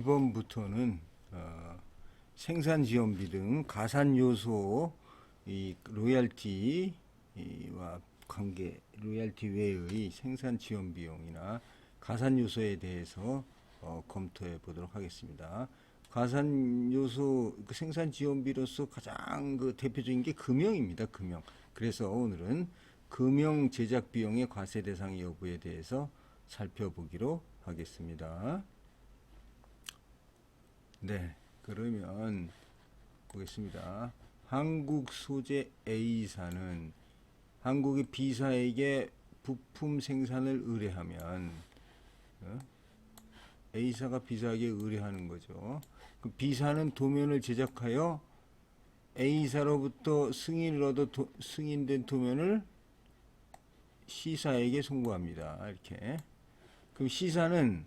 이번부터는 생산 지원비 등 가산 요소 이 로열티와 관계, 로열티 외의 생산 지원 비용이나 가산 요소에 대해서 검토해 보도록 하겠습니다. 가산 요소 생산 지원비로서 가장 대표적인 게 금형입니다. 금형. 그래서 오늘은 금형 제작 비용의 과세 대상 여부에 대해서 살펴보기로 하겠습니다. 네, 그러면 보겠습니다. 한국 소재 A사는 한국의 B사에게 부품 생산을 의뢰하면 A사가 B사에게 의뢰하는 거죠. 그 B사는 도면을 제작하여 A사로부터 승인을 얻어 승인된 도면을 C사에게 송부합니다. 이렇게. 그럼 C사는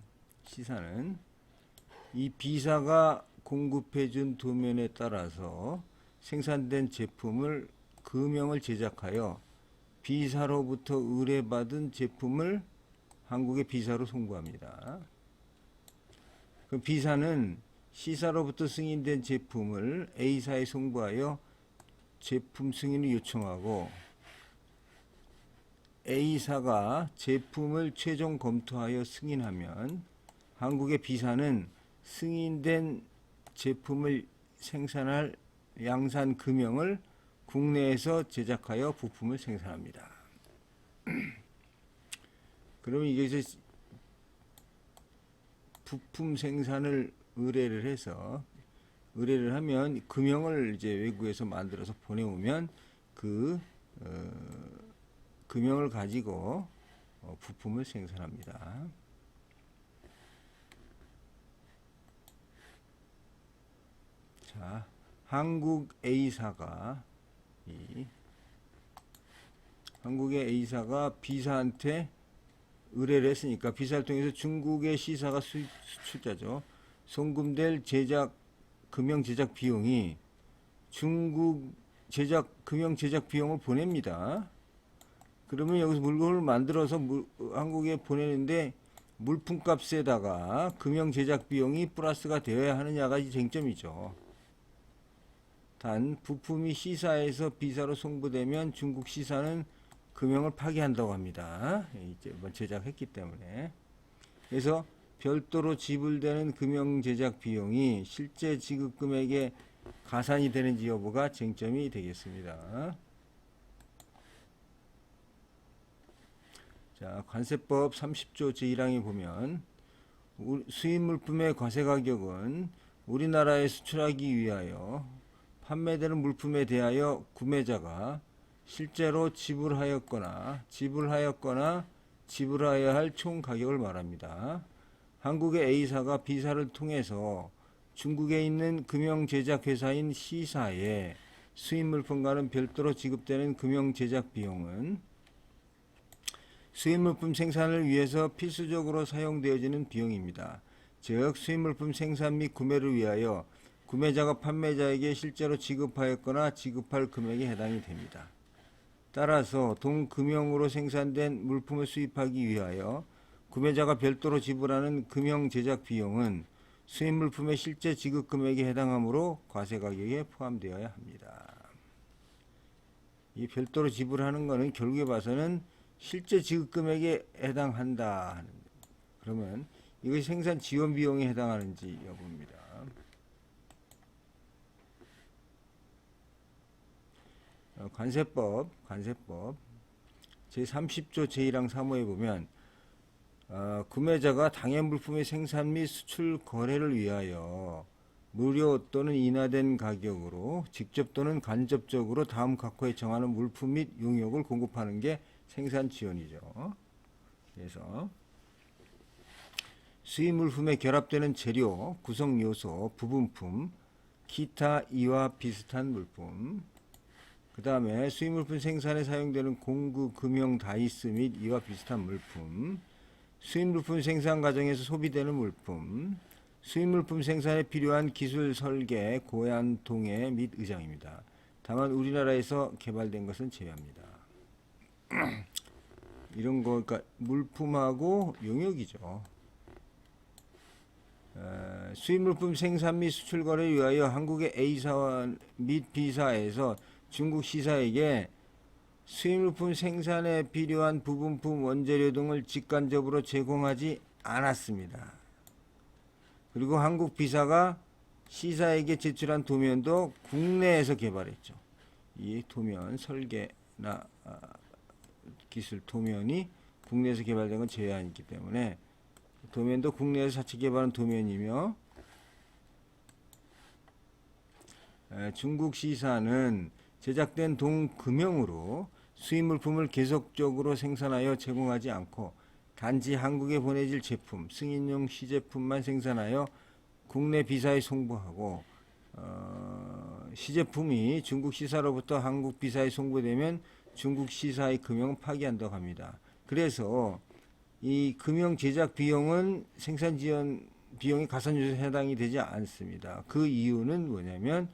이 B사가 공급해준 도면에 따라서 생산된 제품을 금형을 제작하여 B사로부터 의뢰받은 제품을 한국의 B사로 송부합니다. 그럼 B사는 C사로부터 승인된 제품을 A사에 송부하여 제품 승인을 요청하고 A사가 제품을 최종 검토하여 승인하면 한국의 B사는 승인된 제품을 생산할 양산 금형을 국내에서 제작하여 부품을 생산합니다. 그러면 이게 부품 생산을 의뢰를 하면 금형을 이제 외국에서 만들어서 보내오면 그 금형을 가지고 부품을 생산합니다. 자, 한국의 A사가 B사한테 의뢰를 했으니까 B사를 통해서 중국의 C사가 수출자죠. 송금될 금형 제작 비용이 중국 금형 제작 비용을 보냅니다. 그러면 여기서 물건을 만들어서 한국에 보내는데 물품값에다가 금형 제작 비용이 플러스가 되어야 하느냐가 쟁점이죠. 단 부품이 C사에서 B사로 송부되면 중국 C사는 금형을 파기한다고 합니다. 이제 제작했기 때문에. 그래서 별도로 지불되는 금형 제작 비용이 실제 지급 금액에 가산이 되는지 여부가 쟁점이 되겠습니다. 자, 관세법 30조 제1항에 보면 수입 물품의 과세 가격은 우리나라에 수출하기 위하여 판매되는 물품에 대하여 구매자가 실제로 지불하여야 할 총 가격을 말합니다. 한국의 A사가 B사를 통해서 중국에 있는 금형 제작 회사인 C사에 수입 물품과는 별도로 지급되는 금형 제작 비용은 수입 물품 생산을 위해서 필수적으로 사용되어지는 비용입니다. 즉 수입 물품 생산 및 구매를 위하여 구매자가 판매자에게 실제로 지급하였거나 지급할 금액에 해당이 됩니다. 따라서 동금형으로 생산된 물품을 수입하기 위하여 구매자가 별도로 지불하는 금형 제작 비용은 수입 물품의 실제 지급 금액에 해당하므로 과세 가격에 포함되어야 합니다. 이 별도로 지불하는 것은 결국에 봐서는 실제 지급 금액에 해당한다 하는. 그러면 이것이 생산 지원 비용에 해당하는지 여부입니다. 관세법 제30조 제1항 3호에 보면 구매자가 당해 물품의 생산 및 수출 거래를 위하여 무료 또는 인하된 가격으로 직접 또는 간접적으로 다음 각호에 정하는 물품 및 용역을 공급하는 게 생산 지원이죠. 그래서 수입 물품에 결합되는 재료, 구성 요소, 부분품, 기타 이와 비슷한 물품, 그 다음에 수입 물품 생산에 사용되는 공구, 금형, 다이스 및 이와 비슷한 물품, 수입 물품 생산 과정에서 소비되는 물품, 수입 물품 생산에 필요한 기술 설계, 고안, 동해 및 의장입니다. 다만 우리나라에서 개발된 것은 제외합니다. 이런 거, 그러니까 물품하고 용역이죠. 수입물품 생산 및 수출 거래를 위하여 한국의 A사 및 B사에서 중국 C사에게 수입물품 생산에 필요한 부분품, 원재료 등을 직간접으로 제공하지 않았습니다. 그리고 한국 B사가 C사에게 제출한 도면도 국내에서 개발했죠. 이 도면 설계나 기술 도면이 국내에서 개발된 건 제한이 있기 때문에 도면도 국내에서 자체 개발한 도면이며, 중국 C사는 제작된 동금형으로 수입 물품을 계속적으로 생산하여 제공하지 않고 단지 한국에 보내질 제품, 승인용 시제품만 생산하여 국내 B사에 송부하고, 시제품이 중국 C사로부터 한국 B사에 송부되면 중국 C사의 금형은 파기한다고 합니다. 그래서 이 금형 제작 비용은 생산 지원 비용이 가산유소에 해당이 되지 않습니다. 그 이유는 뭐냐면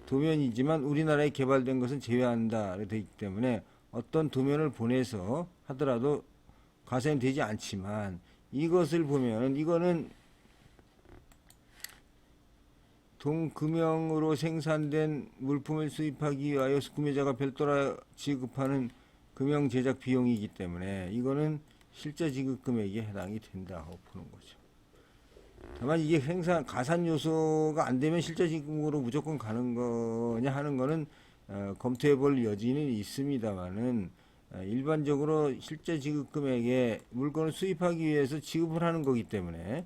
도면이지만 우리나라에 개발된 것은 제외한다 되어 있기 때문에 어떤 도면을 보내서 하더라도 가산이 되지 않지만, 이것을 보면 이거는 동금형으로 생산된 물품을 수입하기 위하여 구매자가 별도로 지급하는 금형 제작 비용이기 때문에 이거는 실제 지급 금액에 해당이 된다고 보는 거죠. 다만 이게 생산 가산 요소가 안 되면 실제 지급으로 무조건 가는 거냐 하는 거는 검토해 볼 여지는 있습니다만은, 일반적으로 실제 지급 금액에 물건을 수입하기 위해서 지급을 하는 거기 때문에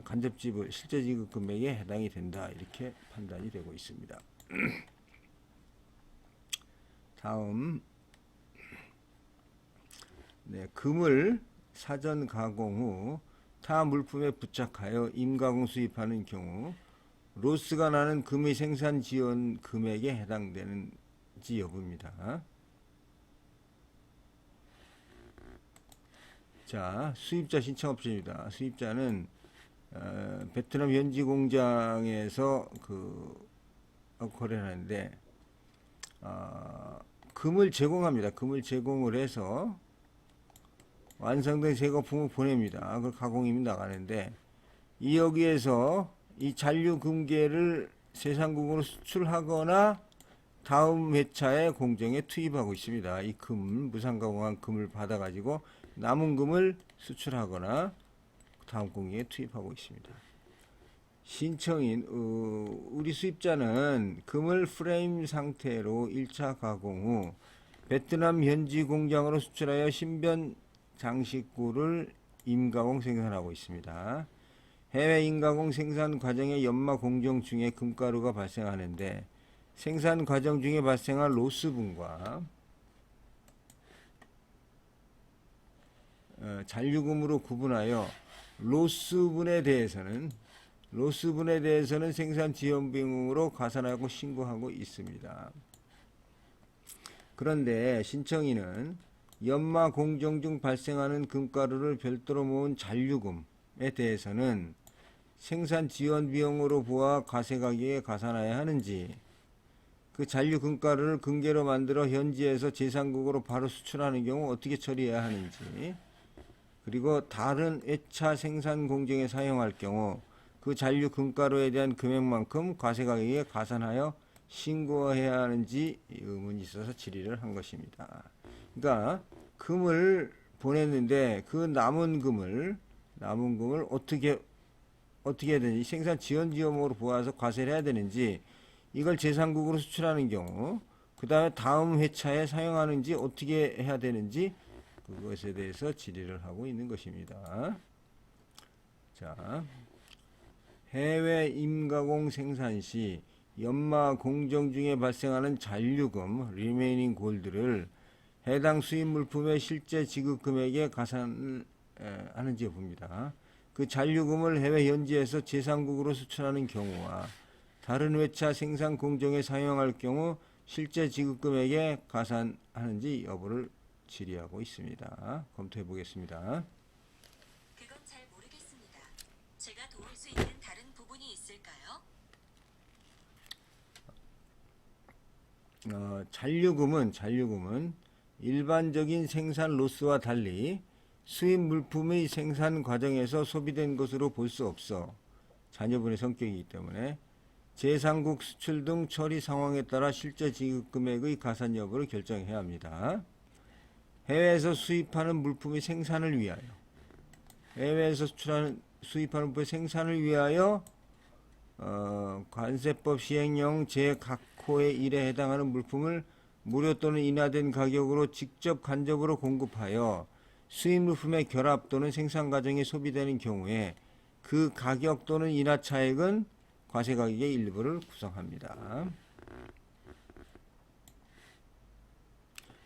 간접 지불, 실제 지급 금액에 해당이 된다, 이렇게 판단이 되고 있습니다. 다음, 금을 사전 가공 후 타 물품에 부착하여 임가공 수입하는 경우 로스가 나는 금의 생산 지원 금액에 해당되는지 여부입니다. 자, 수입자 신청업체입니다. 수입자는 베트남 현지 공장에서 거래를 하는데, 금을 제공합니다. 금을 제공을 해서 완성된 제거품을 보냅니다. 그 가공임이 나가는데, 이 여기에서 이 잔류 금괴를 세상국으로 수출하거나 다음 회차의 공정에 투입하고 있습니다. 이 무상가공한 금을 받아가지고 남은 금을 수출하거나 다음 공정에 투입하고 있습니다. 신청인 우리 수입자는 금을 프레임 상태로 1차 가공 후 베트남 현지 공장으로 수출하여 신변 장식구를 임가공 생산하고 있습니다. 해외 임가공 생산 과정의 연마 공정 중에 금가루가 발생하는데, 생산 과정 중에 발생한 로스분과 잔류금으로 구분하여 로스분에 대해서는 생산 지원 비용으로 가산하고 신고하고 있습니다. 그런데 신청인은 연마 공정 중 발생하는 금가루를 별도로 모은 잔류금에 대해서는 생산 지원 비용으로 보아 과세 가격에 가산해야 하는지, 그 잔류 금가루를 금괴로 만들어 현지에서 제상국으로 바로 수출하는 경우 어떻게 처리해야 하는지, 그리고 다른 회차 생산 공정에 사용할 경우 그 잔류 금가루에 대한 금액만큼 과세 가격에 가산하여 신고해야 하는지 의문이 있어서 질의를 한 것입니다. 그러니까 금을 보냈는데 그 남은 금을 어떻게 해야 되는지, 생산 지원 비용으로 보아서 과세를 해야 되는지, 이걸 제상국으로 수출하는 경우 그 다음에 다음 회차에 사용하는지 어떻게 해야 되는지, 그것에 대해서 질의를 하고 있는 것입니다. 자, 해외 임가공 생산 시 연마 공정 중에 발생하는 잔류금 (remaining gold를) 해당 수입 물품의 실제 지급 금액에 가산을 하는지 여부입니다. 그 잔류금을 해외 현지에서 제상국으로 수출하는 경우와 다른 회차 생산 공정에 사용할 경우 실제 지급 금액에 가산하는지 여부를 질의하고 있습니다. 검토해 보겠습니다. 그건 잘 모르겠습니다. 제가 도울 수 있는 다른 부분이 있을까요? 잔류금은 일반적인 생산 로스와 달리 수입 물품의 생산 과정에서 소비된 것으로 볼 수 없어. 자녀분의 성격이기 때문에 제3국 수출 등 처리 상황에 따라 실제 지급 금액의 가산 여부를 결정해야 합니다. 해외에서 수입하는 물품의 생산을 위하여 해외에서 수입하는 물품의 생산을 위하여 관세법 시행령 제 각호의 1에 해당하는 물품을 무료 또는 인하된 가격으로 직접 간접으로 공급하여 수입 물품의 결합 또는 생산 과정에 소비되는 경우에 그 가격 또는 인하 차액은 과세 가격의 일부를 구성합니다.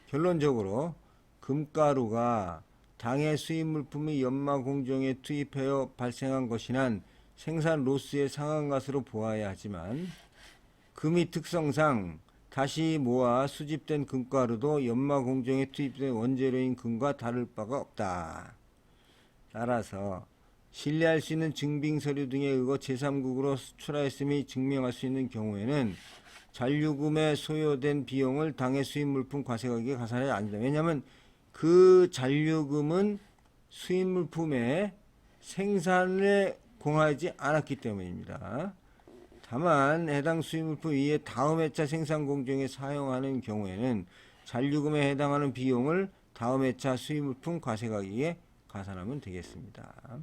결론적으로 금가루가 당해 수입 물품의 연마 공정에 투입하여 발생한 것이란 생산 로스의 상한가수로 보아야 하지만 금의 특성상 다시 모아 수집된 금가루도 연마 공정에 투입된 원재료인 금과 다를 바가 없다. 따라서 신뢰할 수 있는 증빙 서류 등에 의거 제3국으로 수출하였음이 증명할 수 있는 경우에는 잔류금에 소요된 비용을 당해 수입 물품 과세 가격에 가산하지 않는다. 왜냐하면 그 잔류금은 수입 물품의 생산에 공하지 않았기 때문입니다. 다만 해당 수입물품 위에 다음 회차 생산 공정에 사용하는 경우에는 잔류금에 해당하는 비용을 다음 회차 수입물품 과세 가격에 가산하면 되겠습니다.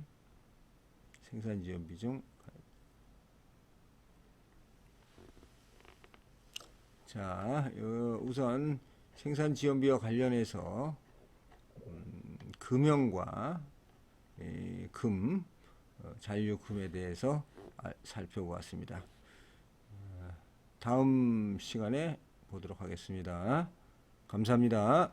생산 지원 비중. 자, 우선 생산 지원비와 관련해서 금형과 금, 잔류금에 대해서 살펴보았습니다. 다음 시간에 보도록 하겠습니다. 감사합니다.